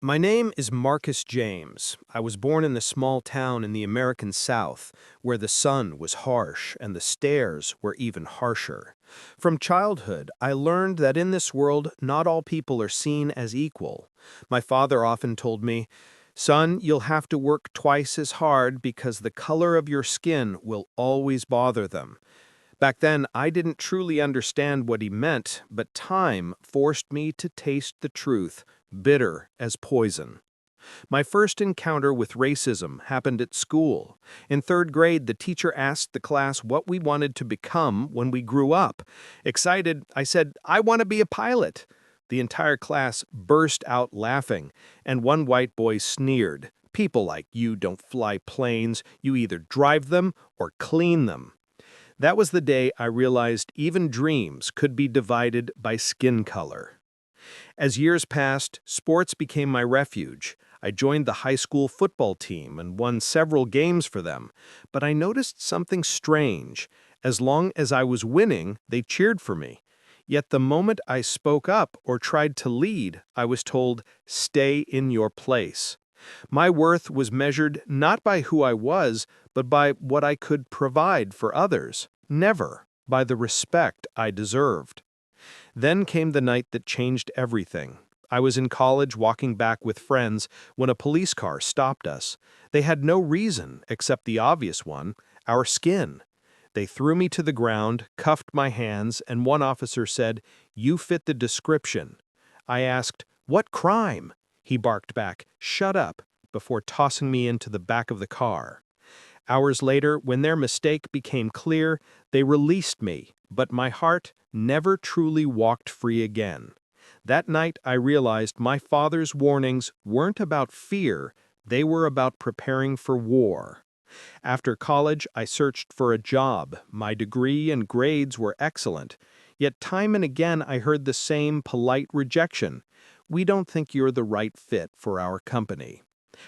My name is Marcus James. I was born in a small town in the American South, where the sun was harsh and the stairs were even harsher. From childhood, I learned that in this world, not all people are seen as equal. My father often told me, "Son, you'll have to work twice as hard because the color of your skin will always bother them." Back then, I didn't truly understand what he meant, but time forced me to taste the truth, bitter as poison. My first encounter with racism happened at school. In third grade, the teacher asked the class what we wanted to become when we grew up. Excited, I said, "I want to be a pilot." The entire class burst out laughing, and one white boy sneered, "People like you don't fly planes, you either drive them or clean them." That was the day I realized even dreams could be divided by skin color. As years passed, sports became my refuge. I joined the high school football team and won several games for them. But I noticed something strange. As long as I was winning, they cheered for me. Yet the moment I spoke up or tried to lead, I was told, "Stay in your place." My worth was measured not by who I was, but by what I could provide for others, never by the respect I deserved. Then came the night that changed everything. I was in college walking back with friends when a police car stopped us. They had no reason except the obvious one, our skin. They threw me to the ground, cuffed my hands, and one officer said, "You fit the description." I asked, "What crime?" He barked back, "Shut up," before tossing me into the back of the car. Hours later, when their mistake became clear, they released me, but my heart never truly walked free again. That night, I realized my father's warnings weren't about fear, they were about preparing for war. After college, I searched for a job. My degree and grades were excellent. Yet time and again, I heard the same polite rejection. "We don't think you're the right fit for our company."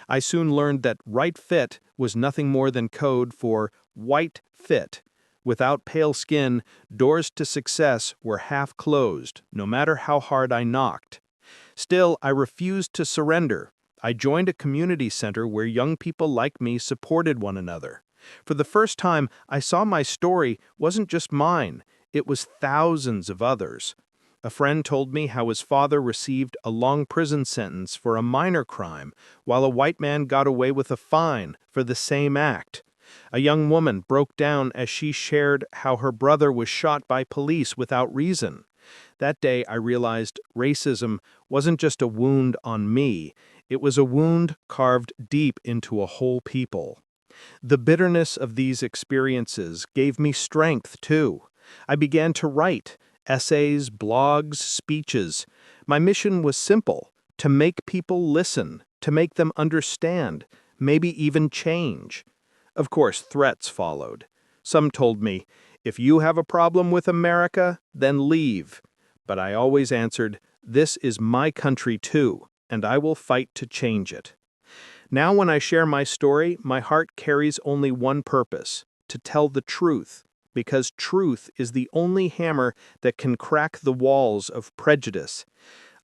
I soon learned that right fit was nothing more than code for white fit. Without pale skin, doors to success were half closed, no matter how hard I knocked. Still, I refused to surrender. I joined a community center where young people like me supported one another. For the first time, I saw my story wasn't just mine, it was thousands of others. A friend told me how his father received a long prison sentence for a minor crime, while a white man got away with a fine for the same act. A young woman broke down as she shared how her brother was shot by police without reason. That day I realized racism wasn't just a wound on me, it was a wound carved deep into a whole people. The bitterness of these experiences gave me strength, too. I began to write essays, blogs, speeches. My mission was simple: to make people listen, to make them understand, maybe even change. Of course, threats followed. Some told me, "If you have a problem with America, then leave." But I always answered, "This is my country too, and I will fight to change it." Now when I share my story, my heart carries only one purpose: to tell the truth, because truth is the only hammer that can crack the walls of prejudice.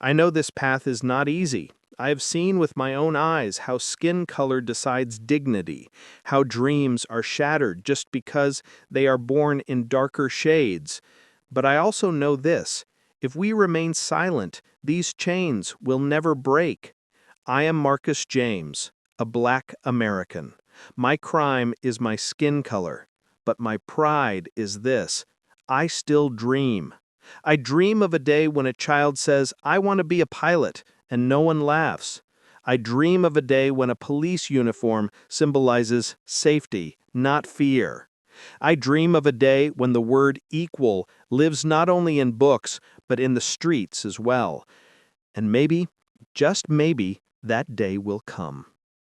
I know this path is not easy. I have seen with my own eyes how skin color decides dignity, how dreams are shattered just because they are born in darker shades. But I also know this: if we remain silent, these chains will never break. I am Marcus James, a Black American. My crime is my skin color, but my pride is this: I still dream. I dream of a day when a child says, "I want to be a pilot," and no one laughs. I dream of a day when a police uniform symbolizes safety, not fear. I dream of a day when the word equal lives not only in books, but in the streets as well. And maybe, just maybe, that day will come.